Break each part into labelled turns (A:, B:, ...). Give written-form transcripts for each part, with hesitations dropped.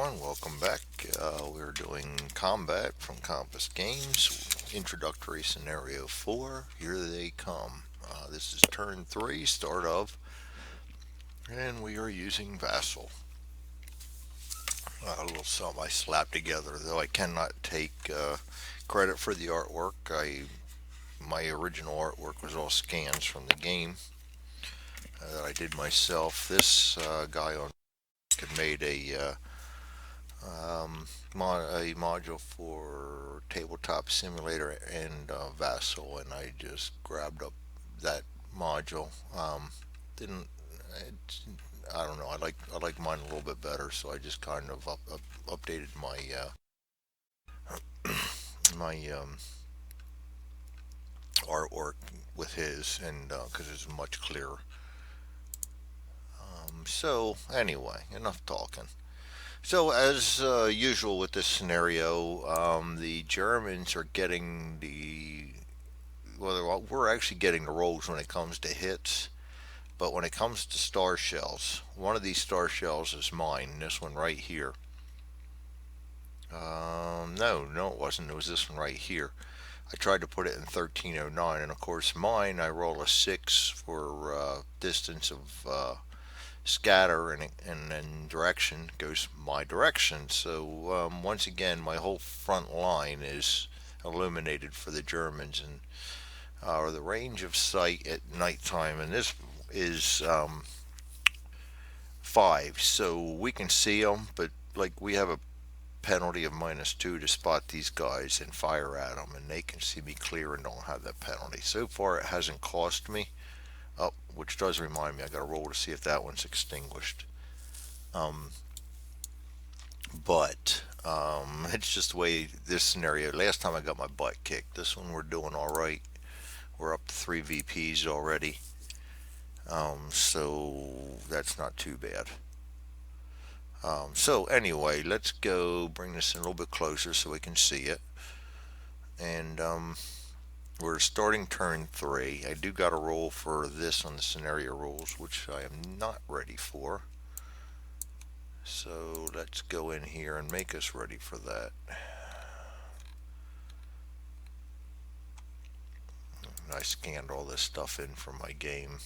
A: everyone, welcome back. We're doing combat from Compass Games, introductory scenario 4. Here they come. This is turn 3, start of, and we are using Vassal. A little something I slapped together, though I cannot take credit for the artwork. My original artwork was all scans from the game that I did myself. This guy on had made a module for Tabletop Simulator and Vassal, and I just grabbed up that module. Didn't it, I don't know. I like mine a little bit better, so I just kind of updated my artwork with his, and because it's much clearer. So anyway, enough talking. So, as usual with this scenario, the Germans are getting we're actually getting the rolls when it comes to hits, but when it comes to star shells, one of these star shells is mine. This one right here. No, it wasn't. It was this one right here. I tried to put it in 1309, and of course, mine I roll a 6 for distance of scatter, and then direction goes my direction. So once again, my whole front line is illuminated for the Germans, and or the range of sight at nighttime, and this is 5, so we can see them, but like we have a penalty of -2 to spot these guys and fire at them, and they can see me clear and don't have that penalty. So far, it hasn't cost me. Oh, which does remind me, I got to roll to see if that one's extinguished. Um, but it's just the way this scenario. Last time I got my butt kicked. This one we're doing all right. We're up to 3 VPs already. So that's not too bad. So anyway, let's go bring this in a little bit closer so we can see it. And we're starting turn 3. I do got a roll for this on the scenario rules, which I am not ready for. So let's go in here and make us ready for that. I scanned all this stuff in from my game.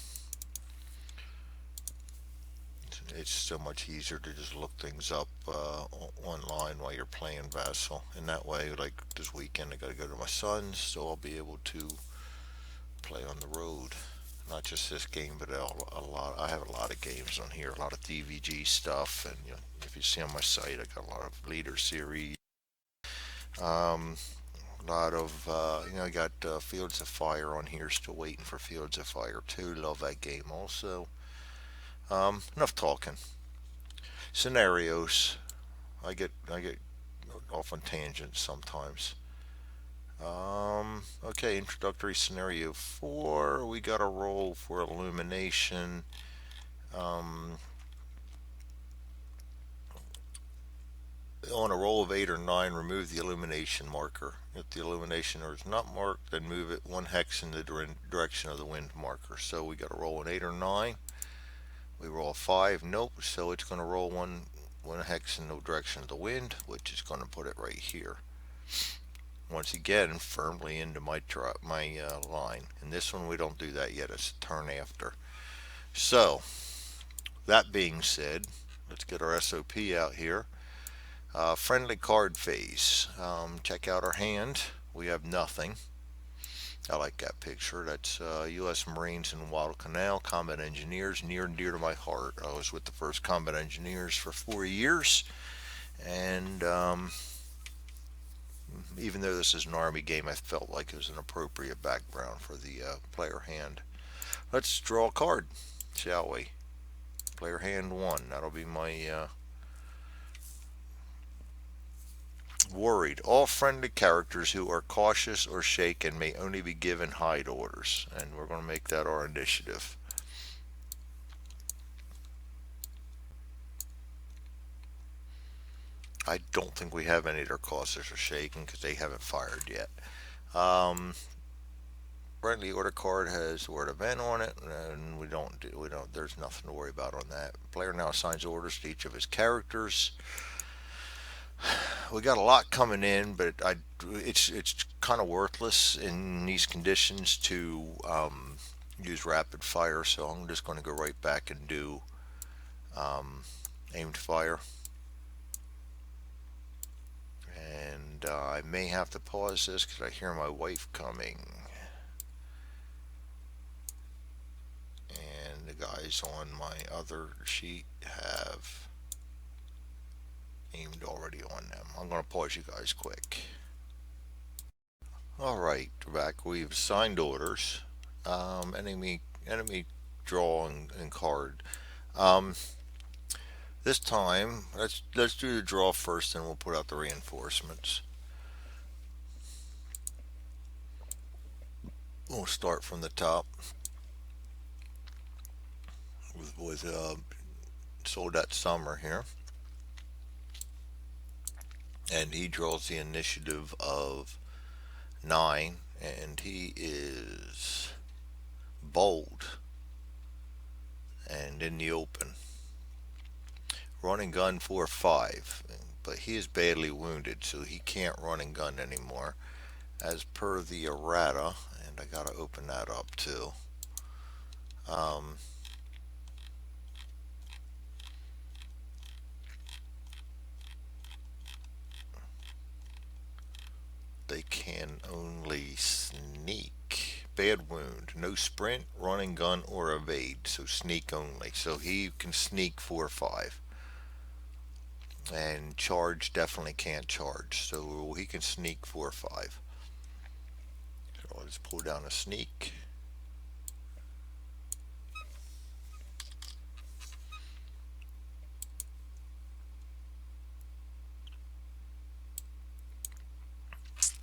A: It's so much easier to just look things up online while you're playing Vassal. And that way, like this weekend, I got to go to my son's, so I'll be able to play on the road. Not just this game, but a lot. I have a lot of games on here, a lot of DVG stuff, and if you see on my site, I got a lot of leader series. Um, a lot of I got Fields of Fire on here. Still waiting for Fields of Fire 2. Love that game also. Enough talking. Scenarios. I get off on tangents sometimes. Okay, introductory scenario 4. We got a roll for illumination. Um, on a roll of 8 or 9, remove the illumination marker. If the illumination is not marked, then move it 1 hex in the direction of the wind marker. So we got to roll an 8 or 9. We roll a 5. Nope. So it's going to roll one hex in the direction of the wind, which is going to put it right here. Once again, firmly into my line. And this one we don't do that yet. It's a turn after. So that being said, let's get our SOP out here. Friendly card phase. Check out our hand. We have nothing. I like that picture. That's U.S. Marines in Guadalcanal, Combat Engineers, near and dear to my heart. I was with the 1st Combat Engineers for 4 years, and even though this is an Army game, I felt like it was an appropriate background for the player hand. Let's draw a card, shall we? Player hand 1. That'll be my worried. All friendly characters who are cautious or shaken may only be given hide orders. And we're going to make that our initiative. I don't think we have any that are cautious or shaken because they haven't fired yet. Friendly order card has word event on it, and we don't. There's nothing to worry about on that. Player now assigns orders to each of his characters. We got a lot coming in, but it's kind of worthless in these conditions to use rapid fire. So I'm just going to go right back and do aimed fire. And I may have to pause this because I hear my wife coming. And the guys on my other sheet have aimed already on them. I'm going to pause you guys quick. All right, we're back. We've signed orders. Enemy draw and card. Um, this time, let's do the draw first, and we'll put out the reinforcements. We'll start from the top with Soldat Summer here, and he draws the initiative of 9, and he is bold and in the open. Run and gun for 5, but he is badly wounded, so he can't run and gun anymore. As per the errata, and I gotta open that up too. Um, they can only sneak. Bad wound. No sprint, run and gun, or evade. So sneak only. So he can sneak 4 or 5. And charge definitely can't charge. So he can sneak 4 or 5. So I'll just pull down a sneak.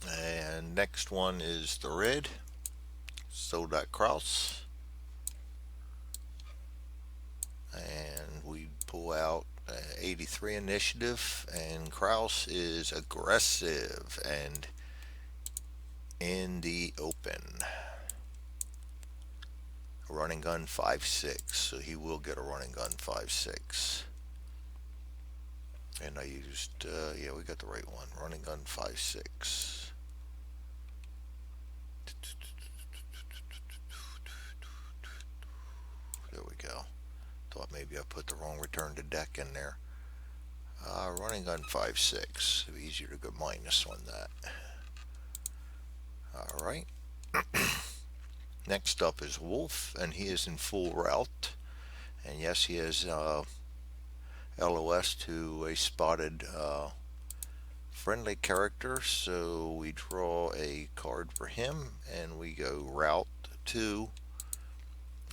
A: And next one is the red. Soldat Kraus. And we pull out 83 initiative, and Kraus is aggressive and in the open. Running gun 5.6, so he will get a running gun 5.6. And I used, yeah, we got the right one. Running gun 5.6. There we go. Thought maybe I put the wrong return to deck in there. Running gun 5.6. It'd be easier to go minus on that. Alright. Next up is Wolf, and he is in full route. And yes, he has LOS to a spotted friendly character. So we draw a card for him, and we go route 2.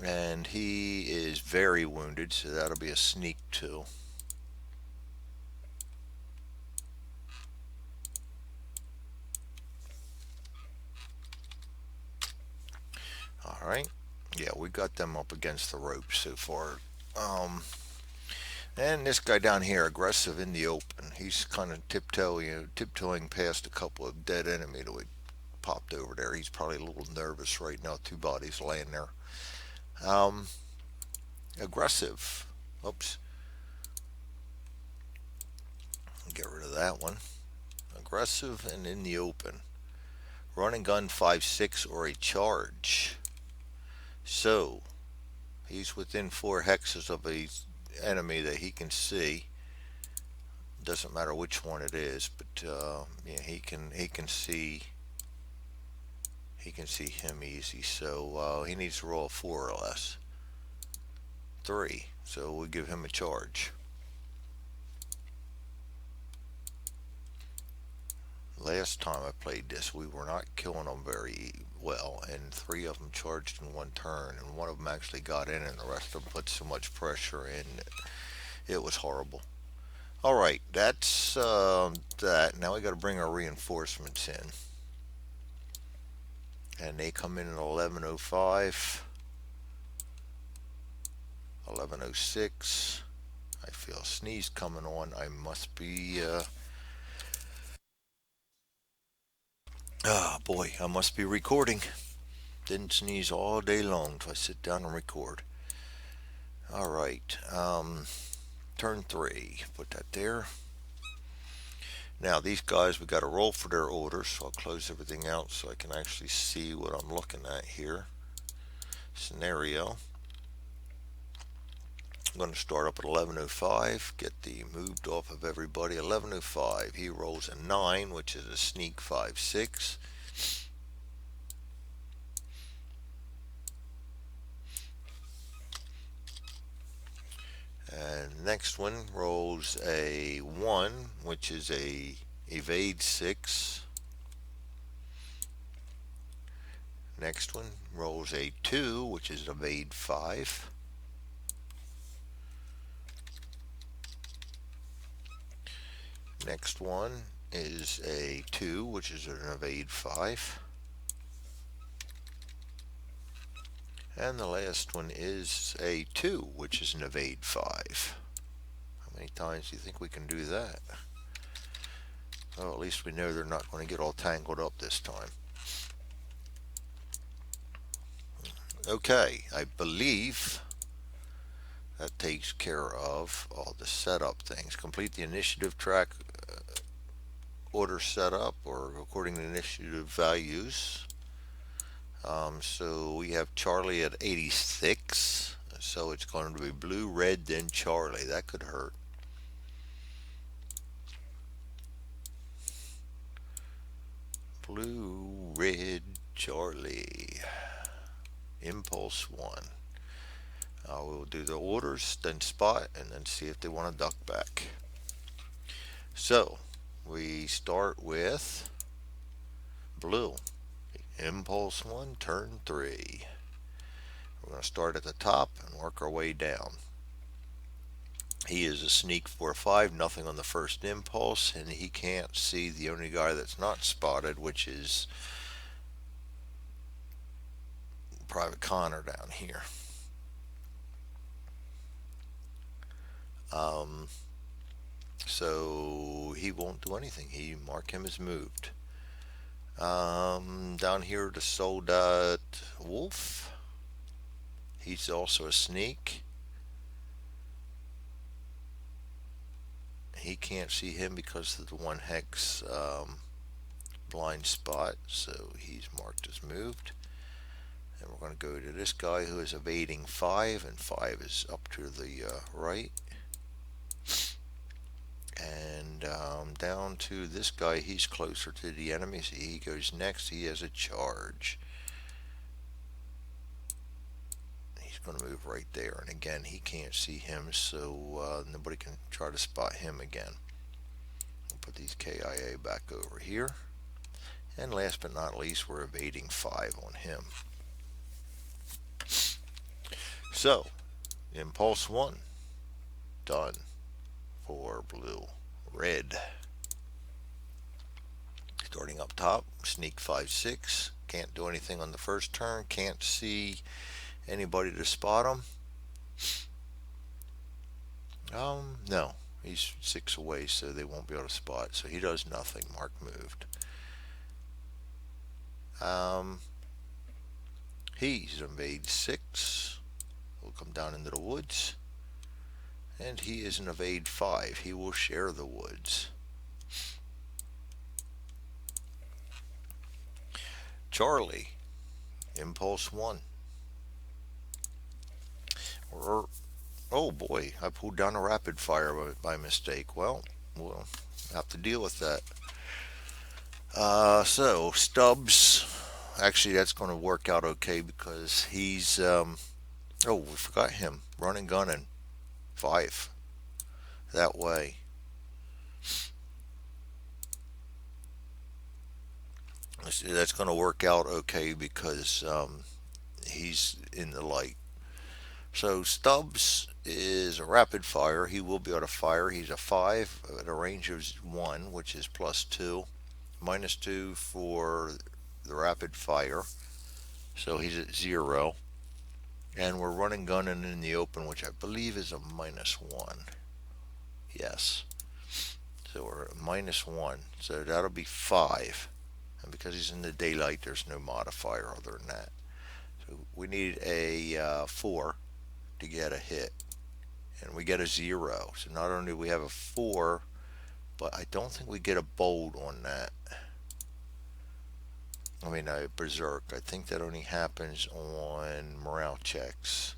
A: And he is very wounded, so that'll be a sneak 2. Alright. Yeah, we got them up against the ropes so far. And this guy down here, aggressive in the open. He's kind of tiptoeing past a couple of dead enemy that we popped over there. He's probably a little nervous right now. 2 bodies laying there. Um, Aggressive. Oops. Get rid of that one. Aggressive and in the open. Running gun 5.6 or a charge. So he's within 4 hexes of a enemy that he can see. Doesn't matter which one it is, but yeah, he can see him easy. So he needs to roll a 4 or less. 3. So we give him a charge. Last time I played this, we were not killing them very well, and 3 of them charged in 1 turn, and 1 of them actually got in, and the rest of them put so much pressure in. It was horrible. All right, that's that. Now we got to bring our reinforcements in, and they come in at 11:05, 11:06. I feel a sneeze coming on. I must be. Oh boy, I must be recording. Didn't sneeze all day long, so I sit down and record. All right, turn 3. Put that there. Now these guys, we got to roll for their orders, so I'll close everything out so I can actually see what I'm looking at here. Scenario. I'm going to start up at 11:05, get the moved off of everybody. 11:05, he rolls a 9, which is a sneak 5-6. And next one rolls a 1, which is a evade 6. Next one rolls a 2, which is evade 5. Next one is a 2, which is an evade 5. And the last one is a 2, which is an evade 5. How many times do you think we can do that? Well, at least we know they're not going to get all tangled up this time. Okay, I believe that takes care of all the setup things. Complete the initiative track order setup, or according to initiative values. So we have Charlie at 86. So it's going to be blue, red, then Charlie. That could hurt. Blue, red, Charlie. Impulse 1. We'll do the orders, then spot, and then see if they want to duck back. So we start with blue. Impulse 1, turn 3. We're going to start at the top and work our way down. He is a sneak 4-5, nothing on the first impulse, and he can't see the only guy that's not spotted, which is Private Connor down here. So he won't do anything. He mark him as moved. Down here to Soldat Wolf. He's also a sneak. He can't see him because of the 1 hex blind spot, so he's marked as moved. And we're going to go to this guy who is evading 5, and 5 is up to the right. And down to this guy, he's closer to the enemy, so he goes next. He has a charge. He's going to move right there, and again, he can't see him, so nobody can try to spot him again. We'll put these KIA back over here. And last but not least, we're evading 5 on him. So, Impulse 1, done for blue. Red. Starting up top, sneak 5-6. Can't do anything on the first turn. Can't see anybody to spot him. No. He's 6 away, so they won't be able to spot. So he does nothing. Mark moved. He's invade 6. We'll come down into the woods. And he is an evade 5. He will share the woods. Charlie, Impulse 1. Oh boy, I pulled down a rapid fire by mistake. Well, we'll have to deal with that. So, Stubbs, actually that's going to work out okay because he's, oh, we forgot him. Running, gunning. 5. That way. That's going to work out okay because he's in the light. So Stubbs is a rapid fire. He will be able to fire. He's a 5 at a range of 1, which is +2. -2 for the rapid fire. So he's at 0. And we're running gunning in the open, which I believe is a -1. Yes. So we're at -1. So that'll be 5. And because he's in the daylight, there's no modifier other than that. So we need a 4 to get a hit. And we get a 0. So not only do we have a 4, but I don't think we get a bold on that. I mean, a berserk. I think that only happens on morale checks.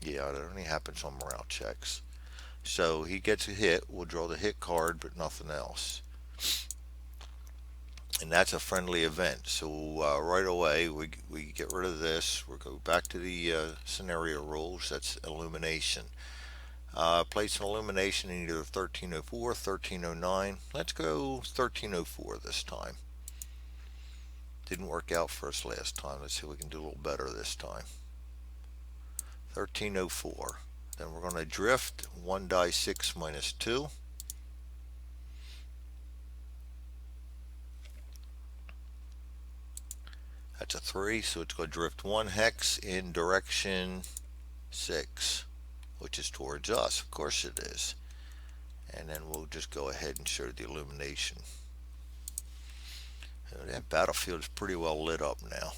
A: Yeah, that only happens on morale checks. So he gets a hit. We'll draw the hit card, but nothing else. And that's a friendly event. So right away, we get rid of this. We'll go back to the scenario rules. That's illumination. Place an illumination in either 1304, 1309. Let's go 1304 this time. Didn't work out for us last time. Let's see if we can do a little better this time. 1304. Then we're going to drift 1 die 6 minus 2. That's a 3, so it's going to drift 1 hex in direction 6, which is towards us. Of course it is. And then we'll just go ahead and show the illumination. That battlefield is pretty well lit up now.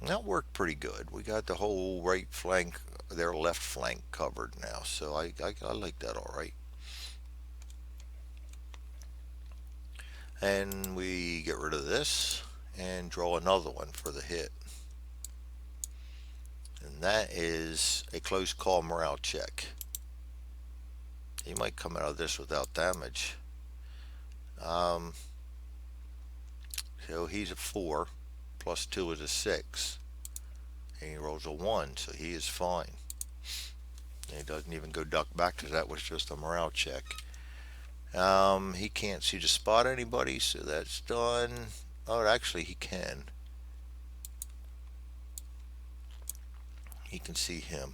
A: That worked pretty good. We got the whole right flank, their left flank covered now, so I like that all right. And we get rid of this and draw another one for the hit. And that is a close call morale check. He might come out of this without damage. So he's a 4, plus 2 is a 6. And he rolls a 1, so he is fine. And he doesn't even go duck back because that was just a morale check. He can't see to spot anybody, so that's done. Oh, actually he can. He can see him.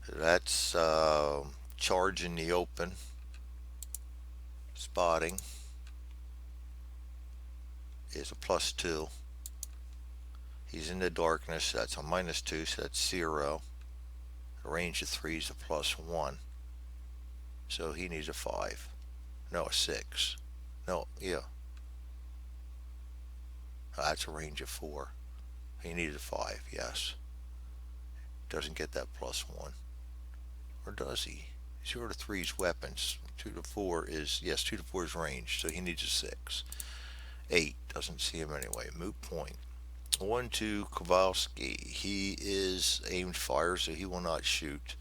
A: That's charge in the open. Spotting is a plus 2. He's in the darkness, so that's a minus 2, so that's 0. The range of 3 is a plus 1. So he needs a 5. No, a 6. No, yeah. That's a range of 4. He needs a 5, yes. Doesn't get that plus 1. Or does he? 0 to 3 is weapons. 2 to 4 is, yes, 2 to 4 is range, so he needs a 6. 8, doesn't see him anyway. Moot point. 1 to Kowalski. He is aimed fire, so he will not shoot.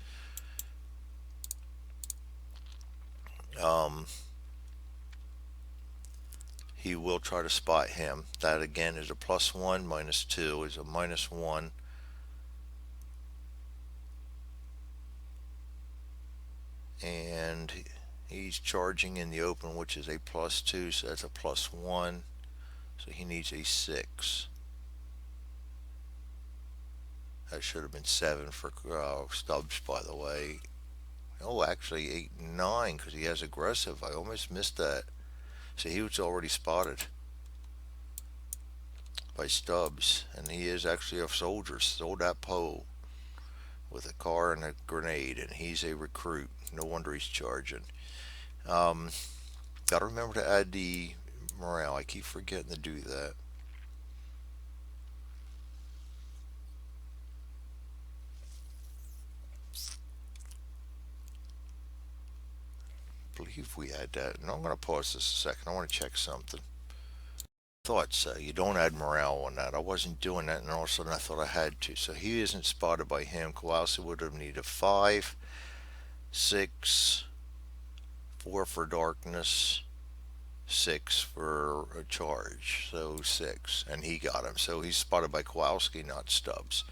A: He will try to spot him. That again is a plus 1, minus 2 is a minus 1. And he's charging in the open, which is a plus 2, so that's a plus 1. So he needs a 6. That should have been 7 for Stubbs, by the way. Oh, actually 8 and 9 because he has aggressive. I almost missed that. So he was already spotted by Stubbs, and he is actually a soldier, soldat Poe, with a car and a grenade, and he's a recruit. No wonder he's charging. Gotta remember to add the morale. I keep forgetting to do that. I believe we had that. And I'm going to pause this a second. I want to check something. Thought so. You don't add morale on that. I wasn't doing that, and all of a sudden I thought I had to. So he isn't spotted by him. Kowalski would have needed 5, 6, 4 for darkness, 6 for a charge. So 6, and he got him. So he's spotted by Kowalski, not Stubbs.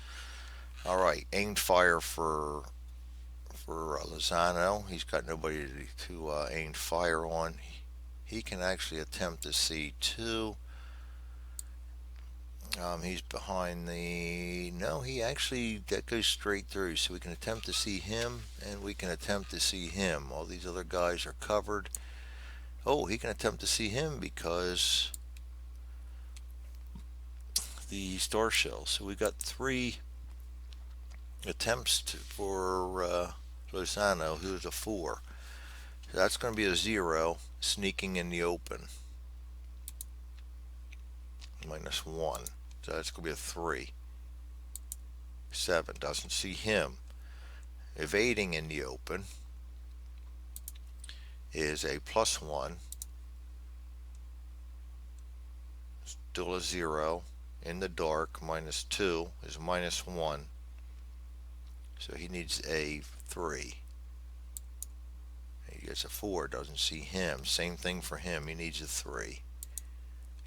A: All right, aimed fire for Lozano. He's got nobody to aim fire on. He can actually attempt to see 2. He's behind the... No, he actually... That goes straight through. So we can attempt to see him, and we can attempt to see him. All these other guys are covered. Oh, he can attempt to see him because... the star shell. So we got 3 attempts for Lozano, who's a 4. So that's going to be a 0, sneaking in the open. Minus 1. So that's going to be a 3. 7 doesn't see him. Evading in the open is a +1, still a 0. In the dark, -2 is -1. So he needs a 3. He gets a 4, doesn't see him. Same thing for him, he needs a 3.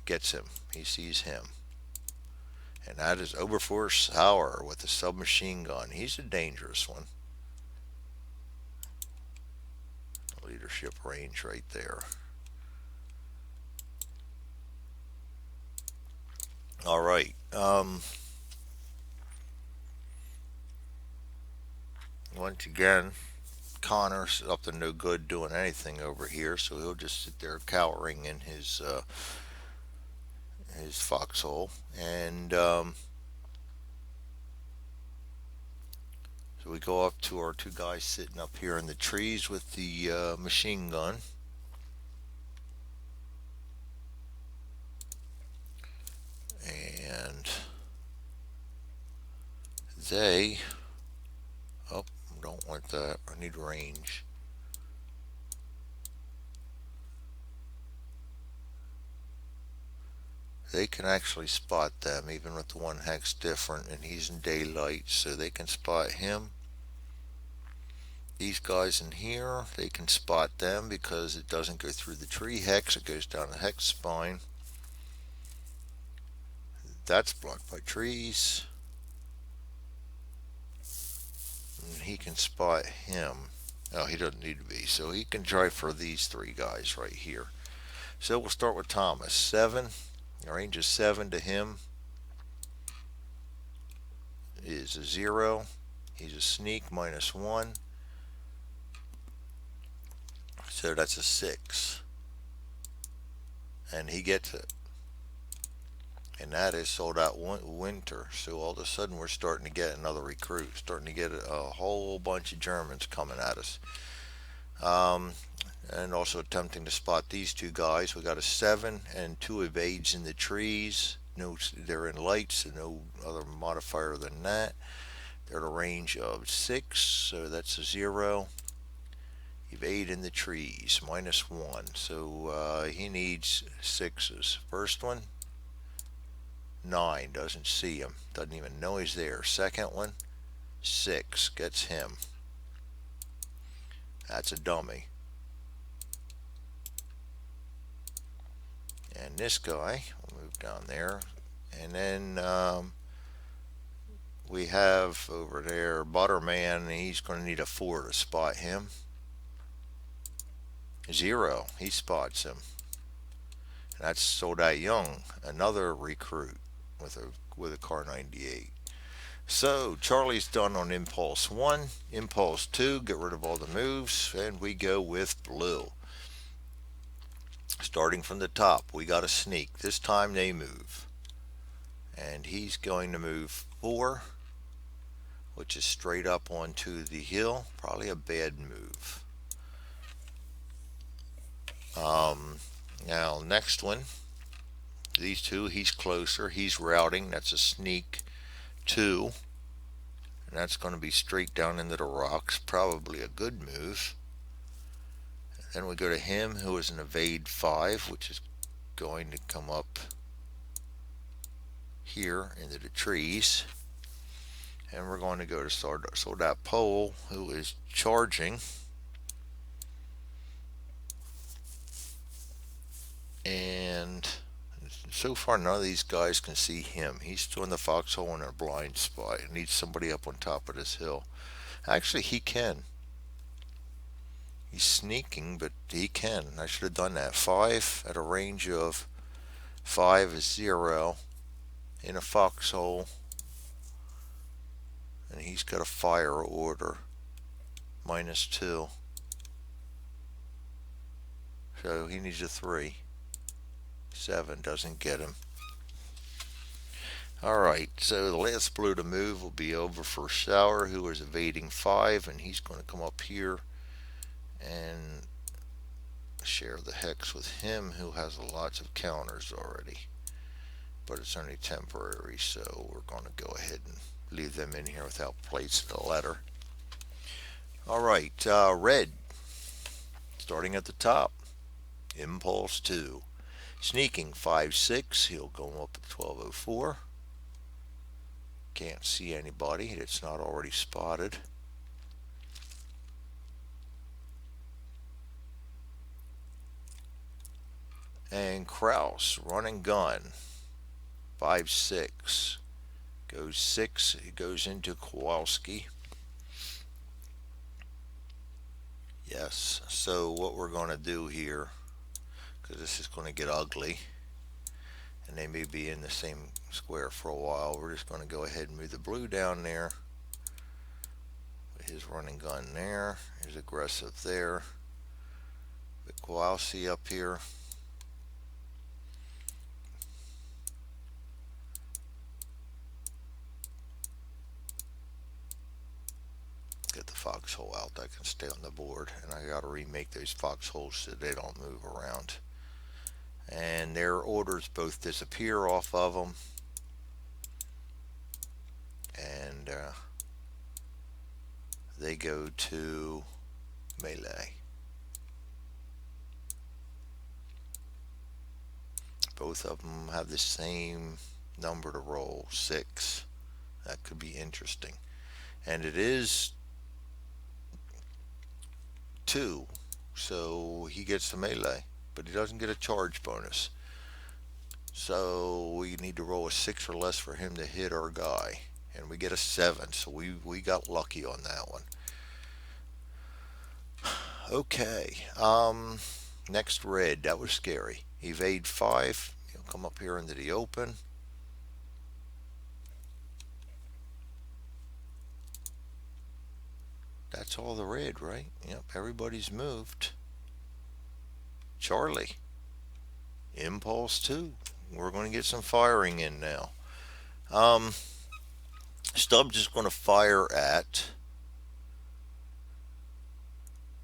A: Gets him, he sees him. And that is Oberforce Sauer with a submachine gun. He's a dangerous one. Leadership range right there. All right. Once again, Connor's up to no good doing anything over here, so he'll just sit there cowering in his foxhole. And so we go up to our two guys sitting up here in the trees with the machine gun. And they, oh, don't want that. I need range. They can actually spot them even with the one hex different, and he's in daylight, so they can spot him. These guys in here, they can spot them because it doesn't go through the tree hex, it goes down the hex spine. That's blocked by trees. And he can spot him. Oh, he doesn't need to be, so he can try for these three guys right here. So we'll start with Thomas. 7. The range is 7 to him is a 0. He's a sneak, -1. So that's a 6. And he gets it. And that is sold out winter. So all of a sudden we're starting to get another recruit. Starting to get a whole bunch of Germans coming at us. And also attempting to spot these two guys. We got a 7 and 2 evades in the trees. No, they're in lights, so no other modifier than that. They're at a range of 6, so that's a 0. Evade in the trees, -1. So he needs 6s. First one, 9, doesn't see him. Doesn't even know he's there. Second one, 6, gets him. That's a dummy. And this guy, we'll move down there. And then we have over there Butterman, and he's going to need a 4 to spot him. 0, he spots him. And that's sold out young, another recruit with a car 98. So Charlie's done on impulse 1, impulse 2, get rid of all the moves, and we go with blue. Starting from the top, we got a sneak. This time they move. And he's going to move 4, which is straight up onto the hill. Probably a bad move. Now, next one. These two, he's closer. He's routing. That's a sneak 2. And that's going to be straight down into the rocks. Probably a good move. Then we go to him, who is an evade 5, which is going to come up here into the trees. And we're going to go to Soldat Pole, who is charging. And so far, none of these guys can see him. He's still in the foxhole in a blind spot. He needs somebody up on top of this hill. Actually, he can. He's sneaking, but he can. I should have done that. 5 at a range of 5 is 0 in a foxhole. And he's got a fire order. -2. So he needs a 3. 7 doesn't get him. Alright, so the last blue to move will be over for Sauer, who is evading 5, and he's going to come up here and share the hex with him, who has lots of counters already. But it's only temporary, so we're going to go ahead and leave move them in here without placing the letter. All right, red, starting at the top. Impulse 2. Sneaking 5-6. He'll go up at 1204. Can't see anybody. It's not already spotted. And Kraus, run and gun. 5-6. Goes 6. It goes into Kowalski. Yes. So what we're going to do here, because this is going to get ugly, and they may be in the same square for a while, we're just going to go ahead and move the blue down there. His running gun there. His aggressive there. But Kowalski up here. Get the foxhole out. That can stay on the board, and I got to remake those foxholes so they don't move around. And their orders both disappear off of them, and they go to melee. Both of them have the same number to roll, 6. That could be interesting. And it is 2, so he gets the melee, but he doesn't get a charge bonus. So we need to roll a 6 or less for him to hit our guy, and we get a 7, so we got lucky on that one. Okay, next red. That was scary. Evade 5. He'll come up here into the open. That's all the red, right? Yep, everybody's moved. Charlie. Impulse 2. We're going to get some firing in now. Stubbs is going to fire at...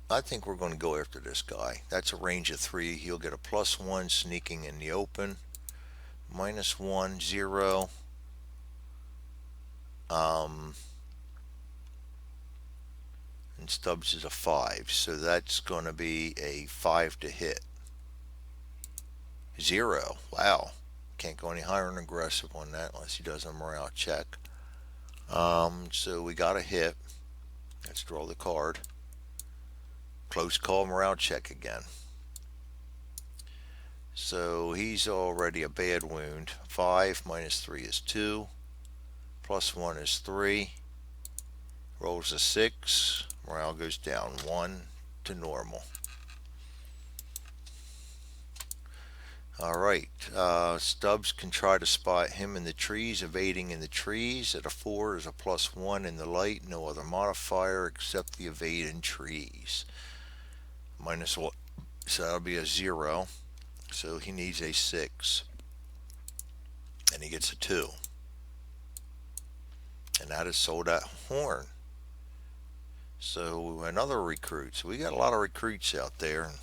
A: I think we're going to go after this guy. That's a range of 3. He'll get a +1 sneaking in the open. -1, 0. And Stubbs is a 5, so that's going to be a 5 to hit. 0. Wow. Can't go any higher than aggressive on that unless he does a morale check. So we got a hit. Let's draw the card. Close call morale check again. So he's already a bad wound. 5 -3 is 2. +1 is 3. Rolls a 6. Morale goes down 1 to normal. Alright, Stubbs can try to spot him in the trees, evading in the trees. At a 4 is a +1 in the light, no other modifier except the evade in trees. -1, so that'll be a 0. So he needs a 6. And he gets a 2. And that is sold at horn. So another recruit. So we got a lot of recruits out there.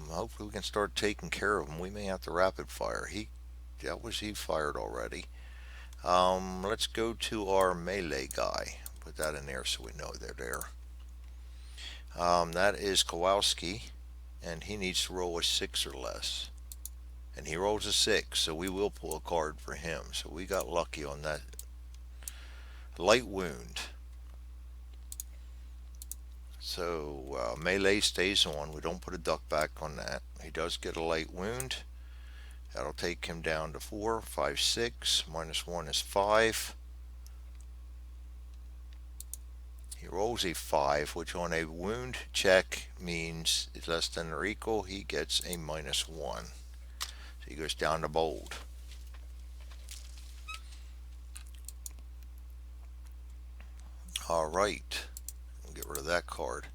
A: Hopefully we can start taking care of them. We may have to rapid fire. He fired already. Let's go to our melee guy. Put that in there so we know they're there. That is Kowalski, and he needs to roll a 6 or less. And he rolls a 6, so we will pull a card for him. So we got lucky on that. Light wound. So melee stays on. We don't put a duck back on that. He does get a light wound. That'll take him down to 4, 5, 6. -1 is 5. He rolls a 5, which on a wound check means it's less than or equal. He gets a -1. So he goes down to bold. Alright. We'll get rid of that card.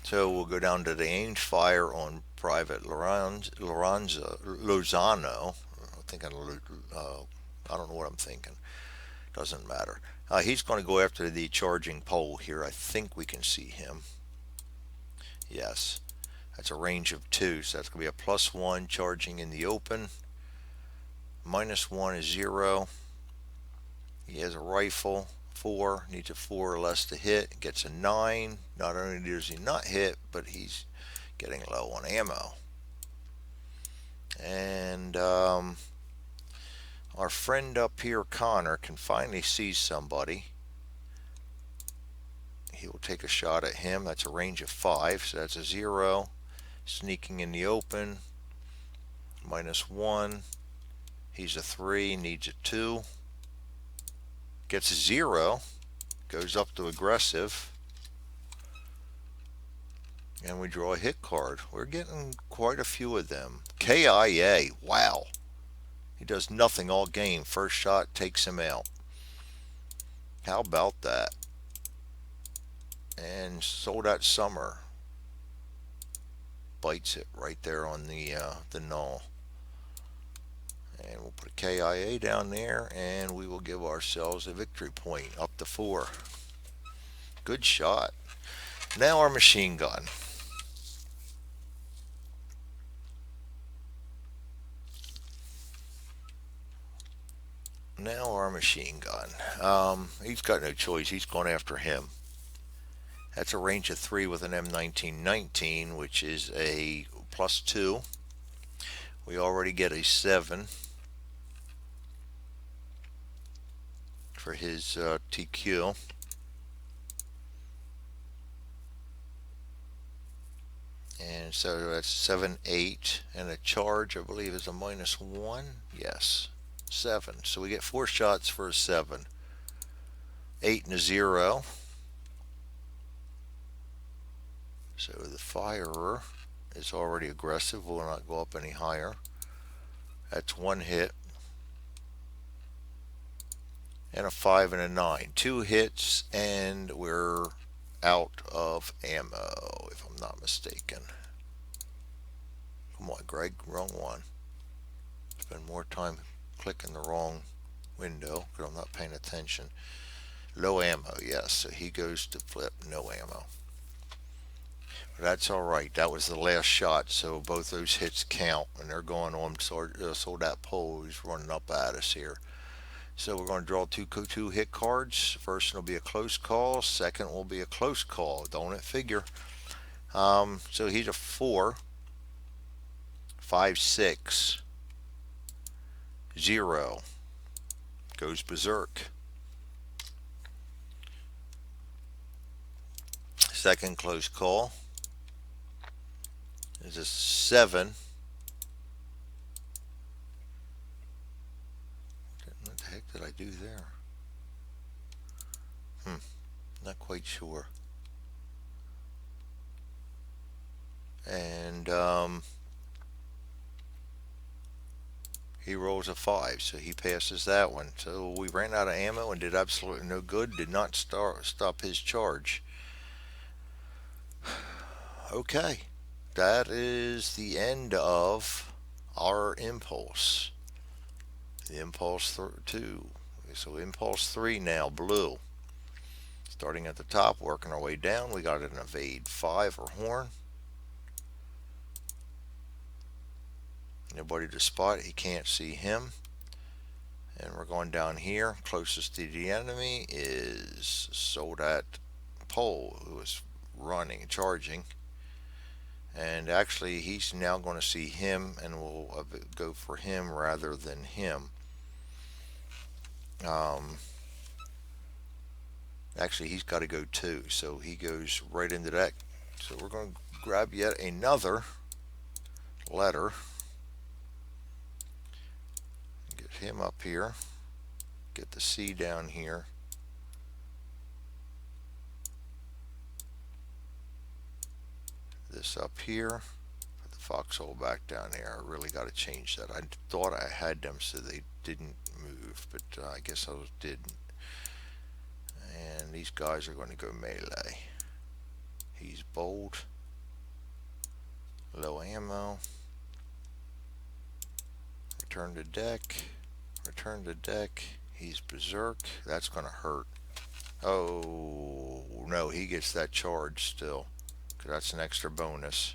A: So we'll go down to the aimed fire on Private Lozano. I don't know what I'm thinking. Doesn't matter. He's going to go after the charging pole here. I think we can see him. Yes. That's a range of 2, so that's going to be a +1 charging in the open. -1 is 0. He has a rifle. 4, needs a 4 or less to hit. Gets a 9. Not only does he not hit, but he's getting low on ammo. And our friend up here, Connor, can finally see somebody. He will take a shot at him. That's a range of 5, so that's a 0. Sneaking in the open. -1. He's a 3, needs a 2. Gets a 0. Goes up to aggressive. And we draw a hit card. We're getting quite a few of them. KIA. Wow. He does nothing all game. First shot takes him out. How about that? And Sold That Summer bites it right there on the null. And we'll put a KIA down there, and we will give ourselves a victory point, up to 4. Good shot. Now our machine gun. Now our machine gun. He's got no choice. He's going after him. That's a range of 3 with an M1919, which is a +2. We already get a 7 for his TQ. And so that's 7, 8, and a charge, I believe, is a -1. Yes, 7. So we get 4 shots for a 7. 8 and a 0. So the firer is already aggressive, will not go up any higher. That's 1 hit. And a 5 and a 9. 2 hits, and we're out of ammo, if I'm not mistaken. Come on, Greg, wrong one. Spend more time clicking the wrong window because I'm not paying attention. Low ammo, yes, so he goes to flip, no ammo. But that's all right. That was the last shot, so both those hits count, and they're going on. Sold That pole. He's running up at us here. So we're going to draw two hit cards. First one will be a close call. Second will be a close call. Don't it figure? So he's a 4, 5, 6, 0. Goes berserk. Second close call is a 7. What the heck did I do there? Not quite sure. And he rolls a 5, so he passes that one. So we ran out of ammo and did absolutely no good. Did not stop his charge. Okay, that is the end of our impulse. The impulse 2. So impulse 3 now, blue. Starting at the top, working our way down, we got an evade 5 or horn. Nobody to spot, he can't see him. And we're going down here. Closest to the enemy is Sold That pole, who is running, charging. And actually, he's now going to see him, and we'll go for him rather than him. Actually, he's got to go too, so he goes right into that. So we're going to grab yet another letter. Get him up here. Get the C down here. This up here. Put the foxhole back down there. I really got to change that. I thought I had them so they didn't move, but I guess I didn't. And these guys are going to go melee. He's bold. Low ammo. Return to deck. Return to deck. He's berserk. That's going to hurt. Oh, no, he gets that charge still. Because that's an extra bonus.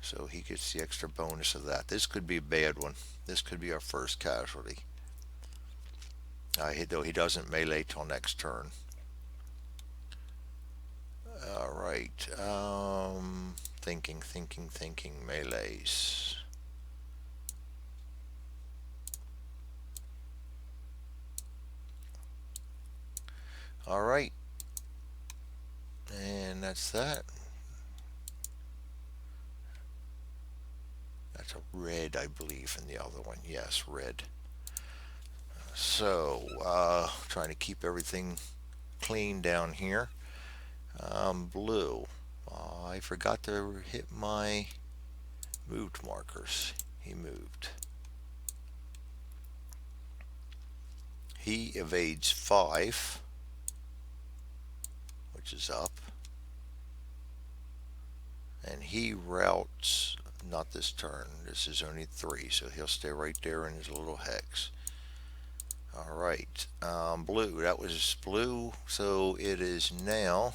A: So he gets the extra bonus of that. This could be a bad one. This could be our first casualty. Though he doesn't melee till next turn. All right. Thinking. Melees. All right. And that's that. That's a red, I believe, in the other one. Yes, red. So, trying to keep everything clean down here. Blue. I forgot to hit my moved markers. He moved. He evades 5, which is up. And he routes, not this turn, this is only 3, so he'll stay right there in his little hex. All right, blue, that was blue, so it is now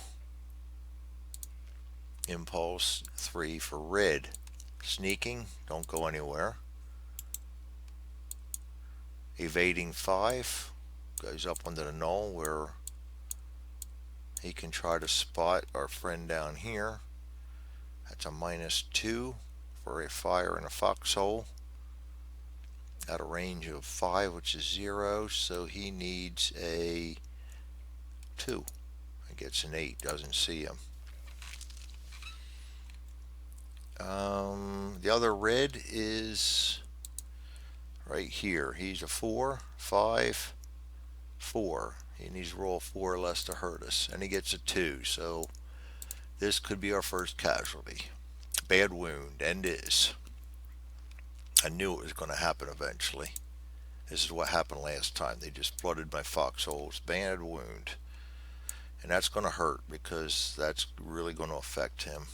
A: impulse 3 for red. Sneaking, don't go anywhere. Evading 5, goes up under the null where he can try to spot our friend down here. That's a -2 for a fire and a foxhole at a range of 5, which is 0, so he needs a 2. He gets an 8, doesn't see him. The other red is right here. He's a 4, 5, 4. He needs to roll 4 or less to hurt us, and he gets a 2, so this could be our first casualty. Bad wound, and is. I knew it was going to happen eventually. This is what happened last time. They just flooded my foxholes. Bad wound. And that's going to hurt because that's really going to affect him.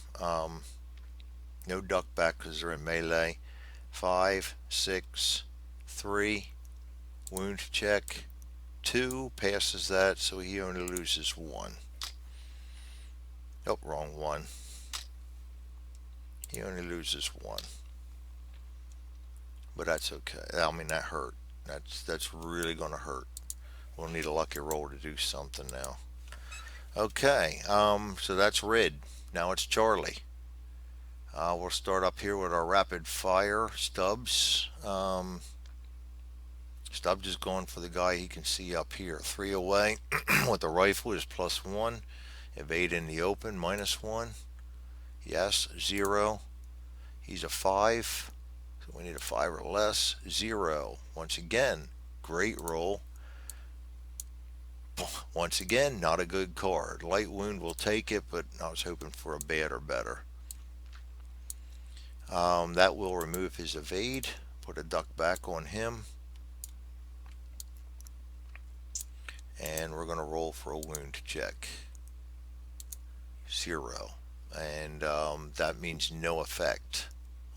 A: No duck back because they're in melee. 5, 6, 3. Wound check. 2 passes that, so he only loses 1. Oh, wrong one. He only loses 1. But that's okay. I mean, that hurt. That's really going to hurt. We'll need a lucky roll to do something now. Okay, so that's red. Now it's Charlie. We'll start up here with our rapid fire Stubbs. Stubbs is going for the guy he can see up here. 3 away with the rifle is +1. Evade in the open, -1. Yes, 0. He's a 5. So we need a 5 or less. 0. Once again, great roll. Once again, not a good card. Light wound will take it, but I was hoping for a bad or better. That will remove his evade. Put a duck back on him. And we're going to roll for a wound check. 0. And that means no effect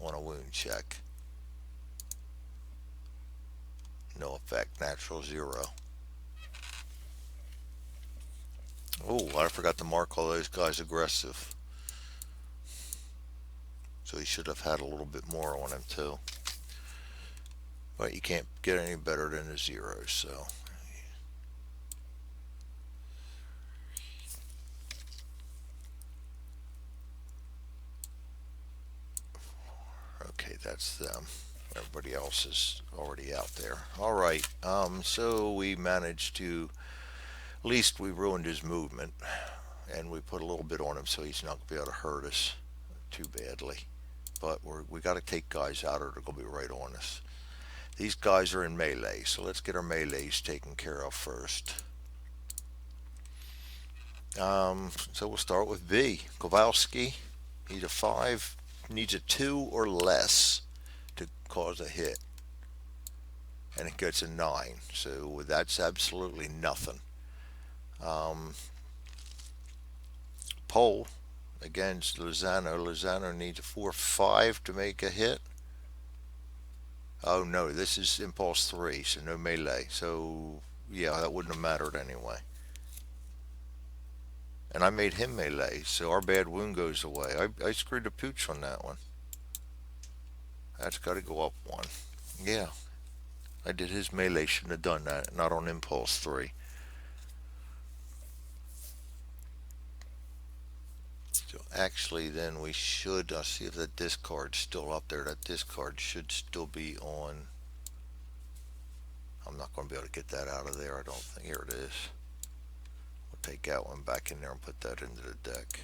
A: on a wound check. No effect. Natural 0. Oh, I forgot to mark all those guys aggressive. So he should have had a little bit more on him too. But you can't get any better than a 0, so. Okay, that's them. Everybody else is already out there. All right, so we managed to, at least we ruined his movement, and we put a little bit on him so he's not going to be able to hurt us too badly. But we got to take guys out or they're going to be right on us. These guys are in melee, so let's get our melees taken care of first. So we'll start with B. Kowalski. He's a 5. Needs a 2 or less to cause a hit. And it gets a 9. So that's absolutely nothing. Pole against Lozano. Lozano needs a 4-5 to make a hit. Oh no, this is impulse 3, so no melee. So yeah, that wouldn't have mattered anyway. And I made him melee, so our bad wound goes away. I screwed the pooch on that one. That's got to go up one. Yeah, I did his melee. Shouldn't have done that. Not on impulse 3. So actually, then we should see if that discard's still up there. That discard should still be on. I'm not going to be able to get that out of there. I don't think. Here it is. We'll take that one back in there and put that into the deck.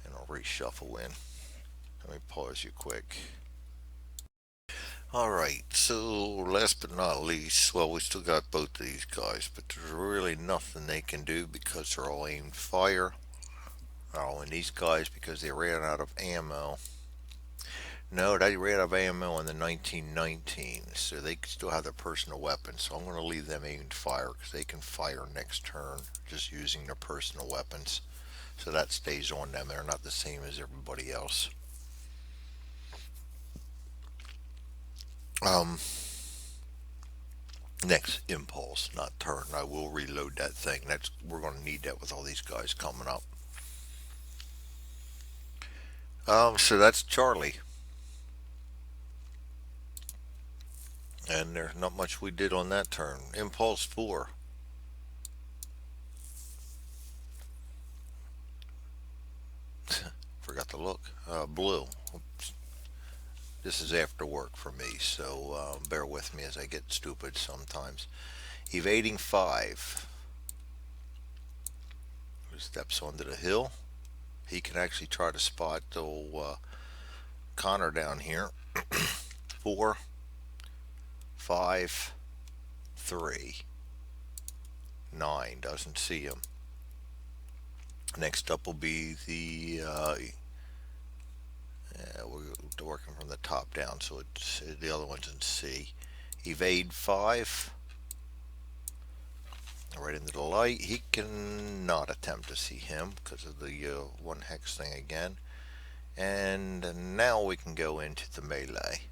A: And I'll reshuffle in. Let me pause you quick. Alright, so last but not least, well, we still got both of these guys, but there's really nothing they can do because they're all aimed fire. Oh, and these guys, because they ran out of ammo. No, they ran out of ammo in the 1919, so they still have their personal weapons. So I'm going to leave them aimed fire because they can fire next turn just using their personal weapons. So that stays on them. They're not the same as everybody else. Next impulse, not turn. I will reload that thing. We're going to need that with all these guys coming up. So that's Charlie. And there's not much we did on that turn. Impulse 4. Forgot to look. Blue. Oops. This is after work for me, so bear with me as I get stupid sometimes. Evading 5. Who steps onto the hill. He can actually try to spot old Connor down here. 4, 5, 3, 9. Doesn't see him. Next up will be we're working from the top down, so it's the other one's in C. Evade 5. Right into the light. He cannot attempt to see him because of the 1 hex thing again. And now we can go into the melee.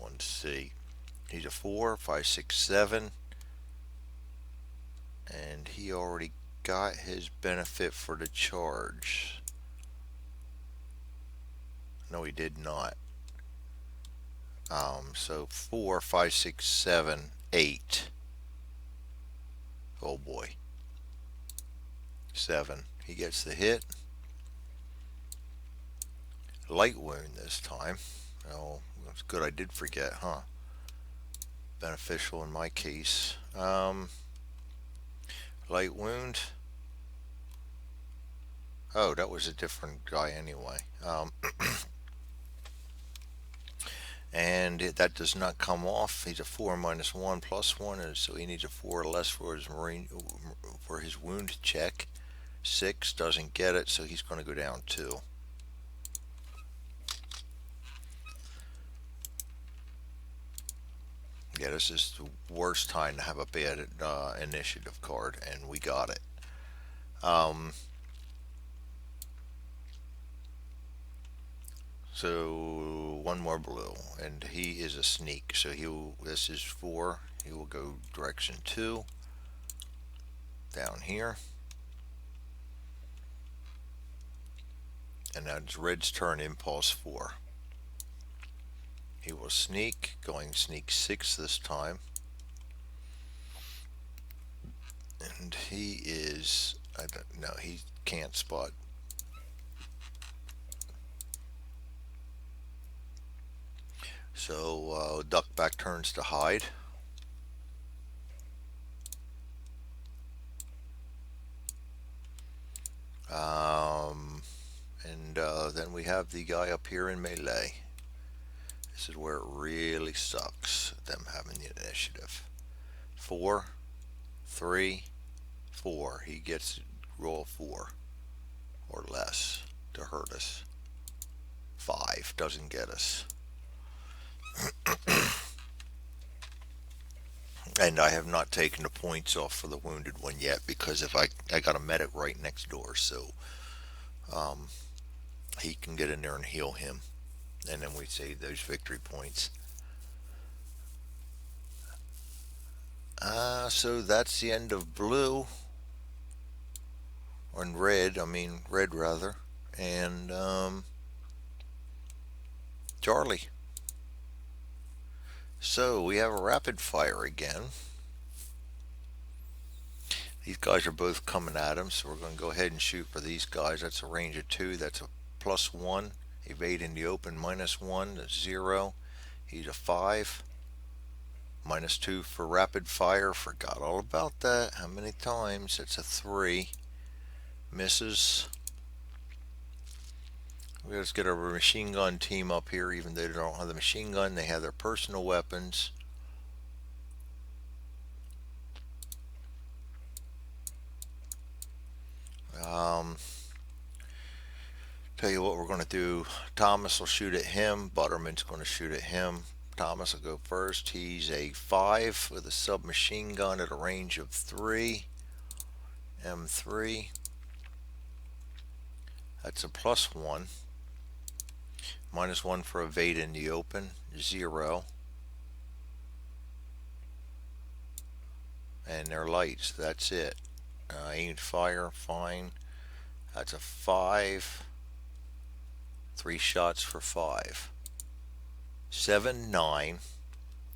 A: 1C. He's a 4, 5, 6, 7. And he already got his benefit for the charge. No, he did not. So 4, 5, 6, 7, 8. Oh boy. 7. He gets the hit. Light wound this time. Oh, that's good. I did forget, huh? Beneficial in my case. Light wound. Oh, that was a different guy anyway. And that does not come off. He's a 4 minus 1 plus 1, and so he needs a 4 or less for his wound check. 6 doesn't get it, so he's going to go down 2. Yeah, this is the worst time to have a bad initiative card, and we got it. So 1 more blue, and he is a sneak. So this is 4. He will go direction 2 down here, and now it's red's turn. Impulse 4. He will sneak, going sneak 6 this time, and he is, I don't know, he can't spot. So duckback turns to hide. And then we have the guy up here in melee. This is where it really sucks, them having the initiative. 4, 3, 4. He gets to roll 4 or less to hurt us. 5 doesn't get us. And I have not taken the points off for the wounded one yet, because if I got a medic right next door, so he can get in there and heal him, and then we save those victory points. So that's the end of blue, or red rather, and Charlie. So we have a rapid fire again. These guys are both coming at him, so we're going to go ahead and shoot for these guys. That's a range of 2. That's a +1. Evade in the open, -1. That's 0. He's a 5. -2 for rapid fire. Forgot all about that. How many times? It's a 3. Misses. Let's get our machine gun team up here. Even though they don't have the machine gun, they have their personal weapons. Tell you what we're going to do. Thomas will shoot at him. Butterman's going to shoot at him. Thomas will go first. He's a 5 with a submachine gun at a range of 3. M3. That's a +1. -1 for evade in the open. 0. And they're lights. That's it. Aimed fire. Fine. That's a 5. 3 shots for 5. 7, 9.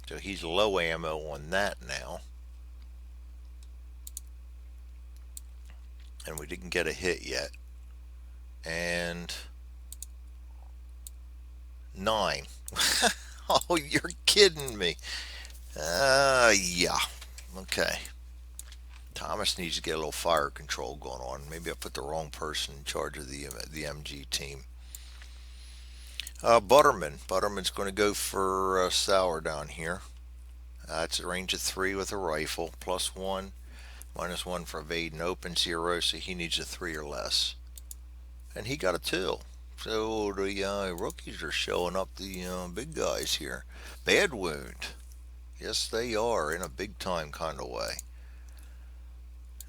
A: So he's low ammo on that now. And we didn't get a hit yet. And 9. Oh, you're kidding me. Yeah. Okay. Thomas needs to get a little fire control going on. Maybe I put the wrong person in charge of the MG team. Butterman's going to go for Sour down here. It's a range of 3 with a rifle. +1. -1 for evade and open. 0. So he needs a 3 or less. And he got a 2. So the rookies are showing up the big guys here. Bad wound. Yes, they are, in a big time kind of way.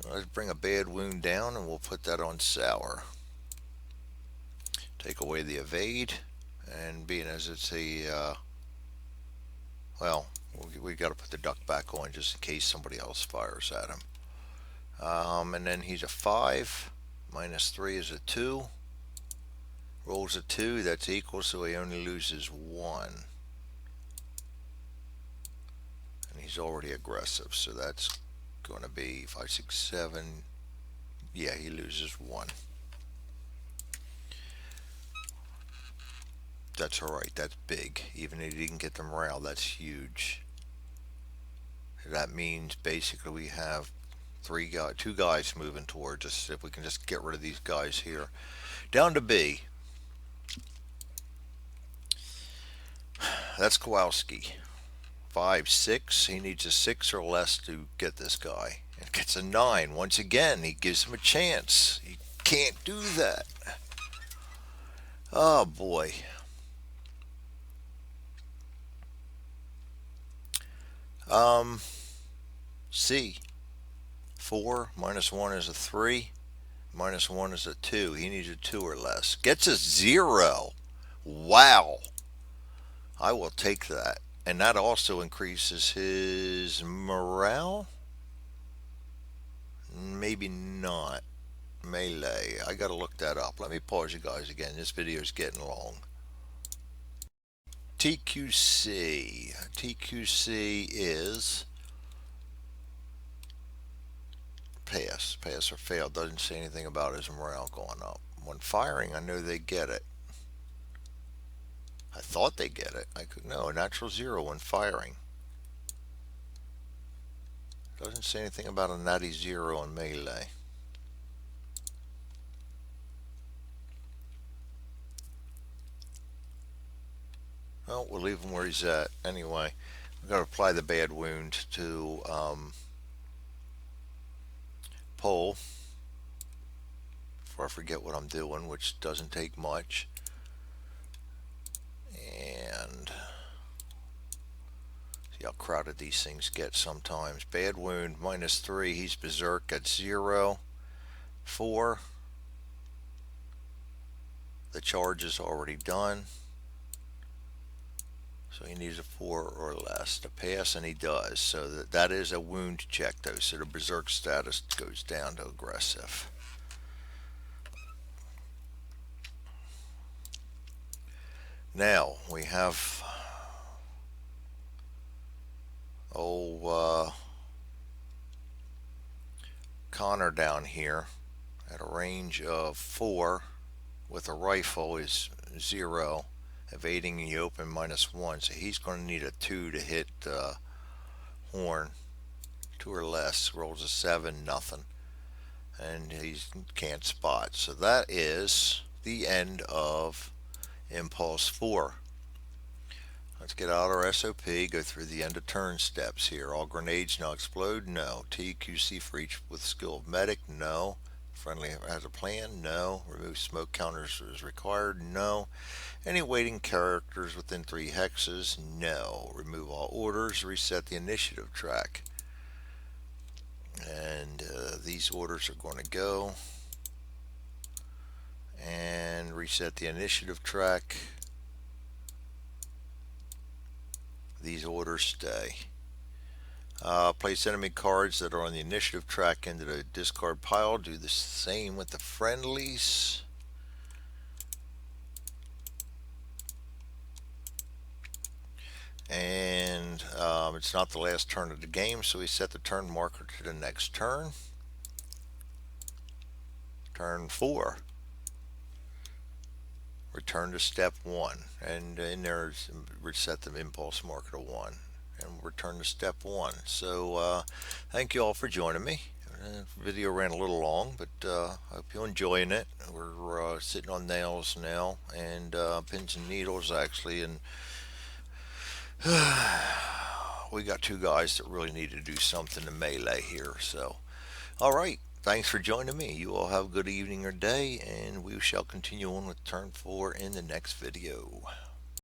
A: Let's bring a bad wound down and we'll put that on Sour. Take away the evade. And being as it's a, well, we got to put the duck back on just in case somebody else fires at him. And then he's a 5. -3 is a 2. Rolls a 2. That's equal, so he only loses 1. And he's already aggressive, so that's going to be 5, 6, 7. Yeah, he loses 1. That's alright. That's big. Even if he didn't get the morale, that's huge. That means basically we have 2 guys moving towards us. If we can just get rid of these guys here. Down to B. That's Kowalski. 5, 6. He needs a 6 or less to get this guy. And gets a 9. Once again, he gives him a chance. He can't do that. Oh boy. C. 4. -1 is a 3. -1 is a 2. He needs a 2 or less. Gets a 0. Wow. I will take that. And that also increases his morale? Maybe not. Melee. I gotta look that up. Let me pause you guys again. This video is getting long. TQC. TQC is pass. Pass or fail. Doesn't say anything about his morale going up. When firing, I know they get it. I thought they get it. I could no. Natural 0 when firing. Doesn't say anything about a natty 0 in melee. Well, we'll leave him where he's at. Anyway, we've got to apply the bad wound to Pole. Before I forget what I'm doing, which doesn't take much. And see how crowded these things get sometimes. Bad wound, -3. He's berserk at 0. 4. The charge is already done. So he needs a 4 or less to pass, and he does. So that is a wound check, though. So the berserk status goes down to aggressive. Now we have old Connor down here at a range of 4 with a rifle is 0, evading the open -1. So he's going to need a 2 to hit horn, 2 or less. Rolls a 7, nothing. And he can't spot. So that is the end of Impulse 4. Let's get out our SOP, go through the end of turn steps here. All grenades now explode? No. TQC for each with skill of medic? No. Friendly has a plan? No. Remove smoke counters as required? No. Any waiting characters within 3 hexes? No. Remove all orders, reset the initiative track. And these orders are going to go. And reset the initiative track. These orders stay. Place enemy cards that are on the initiative track into the discard pile. Do the same with the friendlies. And it's not the last turn of the game, so we set the turn marker to the next turn. Turn 4. Return to step 1, and in there reset the impulse marker to 1, and return to step 1. So thank you all for joining me. Video ran a little long, but I hope you're enjoying it. We're sitting on nails now, and pins and needles actually, and we got 2 guys that really need to do something in melee here. So all right, thanks for joining me. You all have a good evening or day, and we shall continue on with turn 4 in the next video.